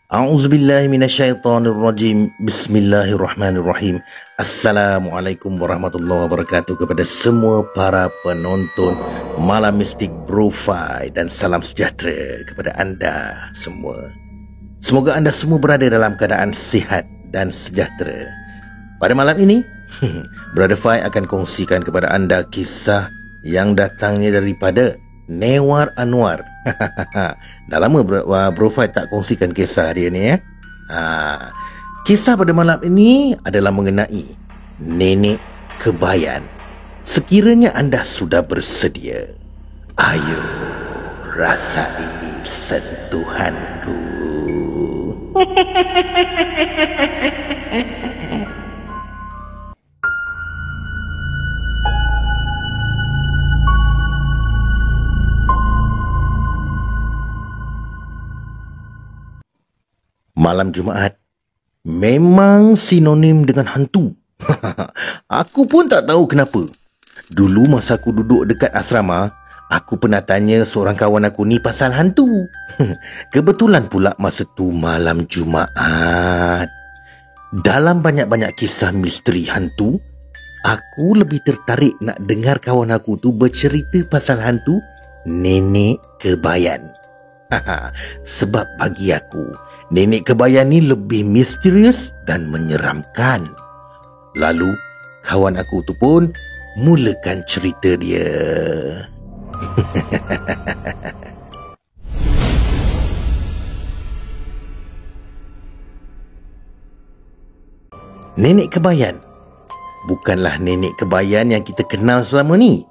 A'udzubillahi minasyaitonirrajim. Bismillahirrahmanirrahim. Assalamualaikum warahmatullahi wabarakatuh kepada semua para penonton Malam Mistik Bro-Fi, dan salam sejahtera kepada anda semua. Semoga anda semua berada dalam keadaan sihat dan sejahtera. Pada malam ini, Brother Fai akan kongsikan kepada anda kisah yang datangnya daripada Newar Anwar. Dah lama Bro Fai tak kongsikan kisah dia ni ya. Kisah pada malam ini adalah mengenai Nenek Kebayan. Sekiranya anda sudah bersedia, ayo rasai sentuhanku. Malam Jumaat memang sinonim dengan hantu. Aku pun tak tahu kenapa. Dulu masa aku duduk dekat asrama, aku pernah tanya seorang kawan aku ni pasal hantu. Kebetulan pula masa tu malam Jumaat. Dalam banyak-banyak kisah misteri hantu, aku lebih tertarik nak dengar kawan aku tu bercerita pasal hantu Nenek Kebayan. Sebab bagi aku, Nenek Kebayan ni lebih misterius dan menyeramkan. Lalu, kawan aku tu pun mulakan cerita dia. Nenek Kebayan bukanlah Nenek Kebayan yang kita kenal selama ni.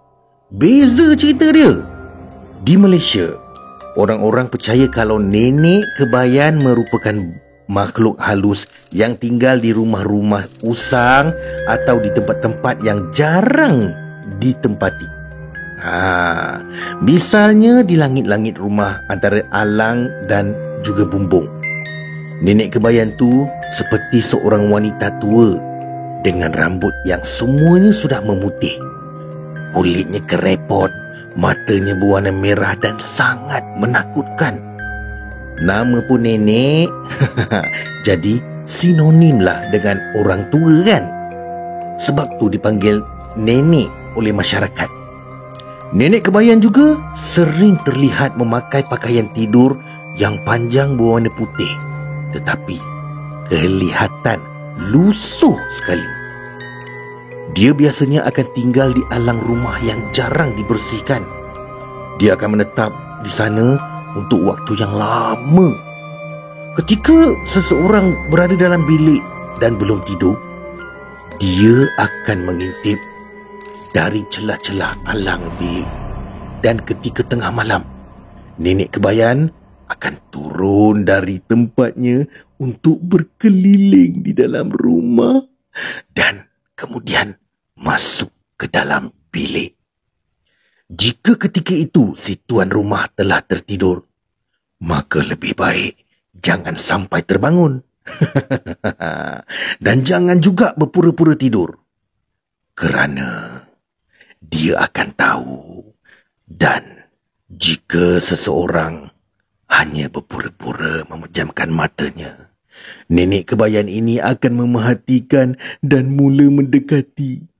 Beza cerita dia. Di Malaysia, orang-orang percaya kalau Nenek Kebayan merupakan makhluk halus yang tinggal di rumah-rumah usang atau di tempat-tempat yang jarang ditempati. Misalnya di langit-langit rumah antara alang dan juga bumbung. Nenek Kebayan tu seperti seorang wanita tua dengan rambut yang semuanya sudah memutih. Kulitnya kerepot, matanya berwarna merah dan sangat menakutkan. Nama pun nenek, jadi sinonim lah dengan orang tua kan. Sebab tu dipanggil nenek oleh masyarakat. Nenek Kebayan juga sering terlihat memakai pakaian tidur yang panjang berwarna putih, tetapi kelihatan lusuh sekali. Dia biasanya akan tinggal di alang rumah yang jarang dibersihkan. Dia akan menetap di sana untuk waktu yang lama. Ketika seseorang berada dalam bilik dan belum tidur, dia akan mengintip dari celah-celah alang bilik. Dan ketika tengah malam, Nenek Kebayan akan turun dari tempatnya untuk berkeliling di dalam rumah dan kemudian masuk ke dalam bilik. Jika ketika itu si tuan rumah telah tertidur, maka lebih baik jangan sampai terbangun. Dan jangan juga berpura-pura tidur, kerana dia akan tahu. Dan jika seseorang hanya berpura-pura memejamkan matanya, Nenek Kebayan ini akan memerhatikan dan mula mendekati.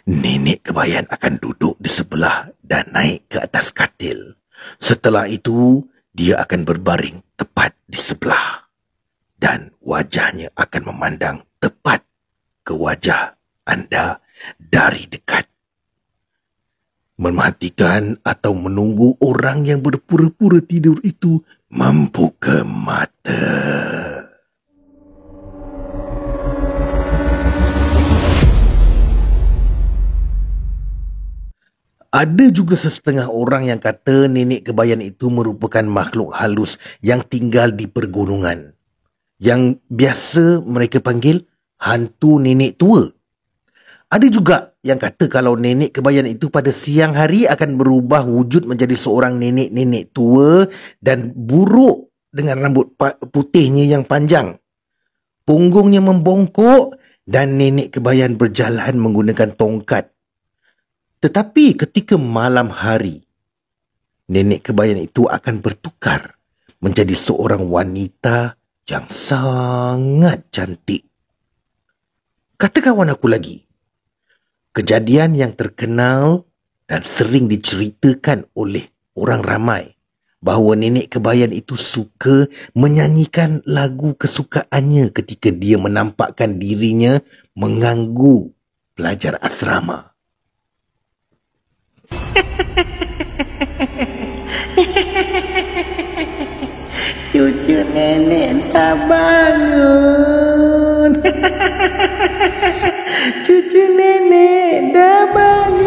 Nenek Kebayan akan duduk di sebelah dan naik ke atas katil. Setelah itu, dia akan berbaring tepat di sebelah. Dan wajahnya akan memandang tepat ke wajah anda dari dekat. Memerhatikan atau menunggu orang yang berpura-pura tidur itu membuka mata. Ada juga sesetengah orang yang kata Nenek Kebayan itu merupakan makhluk halus yang tinggal di pergunungan, yang biasa mereka panggil hantu nenek tua. Ada juga yang kata kalau Nenek Kebayan itu pada siang hari akan berubah wujud menjadi seorang nenek-nenek tua dan buruk dengan rambut putihnya yang panjang. Punggungnya membongkok dan Nenek Kebayan berjalan menggunakan tongkat. Tetapi ketika malam hari, Nenek Kebayan itu akan bertukar menjadi seorang wanita yang sangat cantik. Kata kawan aku lagi, kejadian yang terkenal dan sering diceritakan oleh orang ramai bahawa nenek kebayan itu suka menyanyikan lagu kesukaannya ketika dia menampakkan dirinya mengganggu pelajar asrama. Cucu nenek dah bangun. Cucu nenek dah bangun.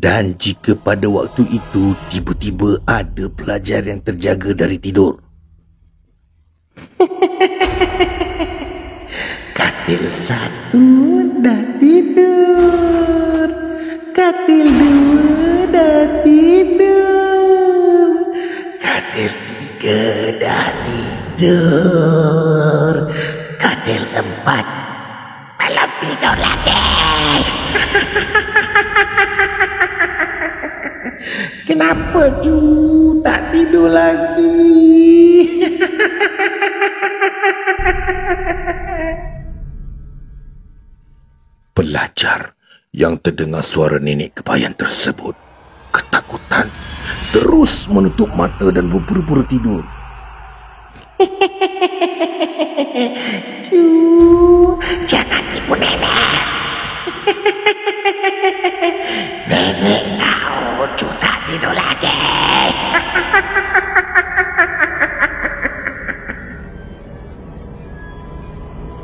Dan jika pada waktu itu tiba-tiba ada pelajar yang terjaga dari tidur, katil satu dah tidur, katil dua dah tidur, katil tiga dah tidur, katil empat belum tidur lagi. Kenapa cu tak tidur lagi? Pelajar yang terdengar suara nenek kebayan tersebut ketakutan, terus menutup mata dan berpura-pura tidur. Cu, jangan tipu nenek. Nenek tahu cu tak tidur lagi.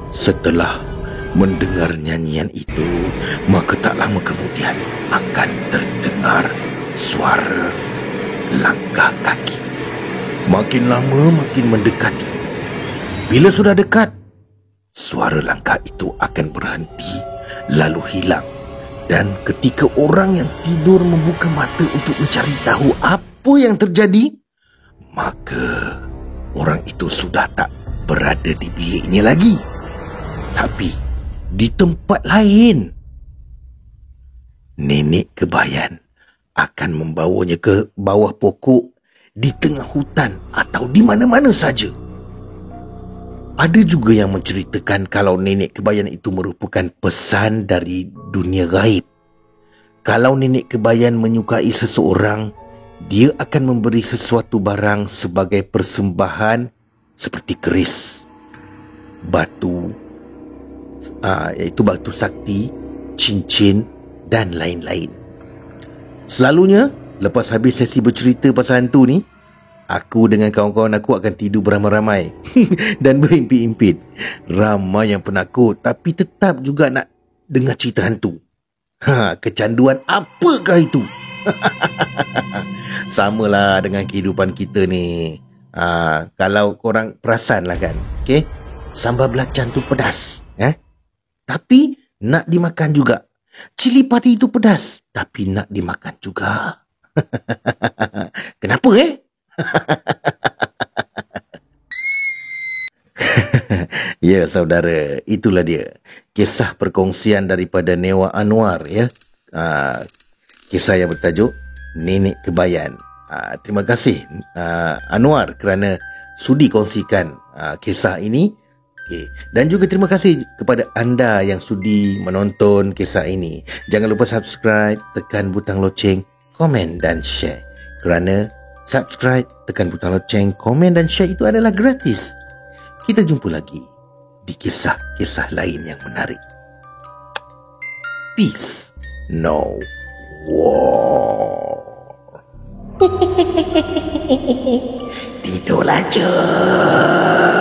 Setelah mendengar nyanyian itu, maka tak lama kemudian akan terdengar suara langkah kaki. Makin lama makin mendekati. Bila sudah dekat, suara langkah itu akan berhenti lalu hilang. Dan ketika orang yang tidur membuka mata untuk mencari tahu apa yang terjadi, maka orang itu sudah tak berada di biliknya lagi, tapi di tempat lain. Nenek kebayan akan membawanya ke bawah pokok, di tengah hutan atau di mana-mana saja. Ada juga yang menceritakan kalau nenek kebayan itu merupakan pesan dari dunia gaib. Kalau nenek kebayan menyukai seseorang, dia akan memberi sesuatu barang sebagai persembahan seperti keris, batu, iaitu batu sakti, cincin dan lain-lain. Selalunya, lepas habis sesi bercerita pasal hantu ni, aku dengan kawan-kawan aku akan tidur beramai-ramai dan berimpit-impit. Ramai yang penakut tapi tetap juga nak dengar cerita hantu. Kecanduan apakah itu? Samalah dengan kehidupan kita ni. Kalau korang perasan lah kan, okay? Sambal belacan tu pedas, tapi nak dimakan juga. Cili padi itu pedas, tapi nak dimakan juga. Kenapa Ya saudara, itulah dia kisah perkongsian daripada Newa Anwar, ya. Kisah yang bertajuk Nenek Kebayan. Terima kasih Anwar kerana sudi kongsikan kisah ini. Dan juga terima kasih kepada anda yang sudi menonton kisah ini. Jangan lupa subscribe, tekan butang loceng, komen dan share. Kerana subscribe, tekan butang loceng, komen dan share itu adalah gratis. Kita jumpa lagi di kisah-kisah lain yang menarik. Peace, no war. Tidurlah, cuy.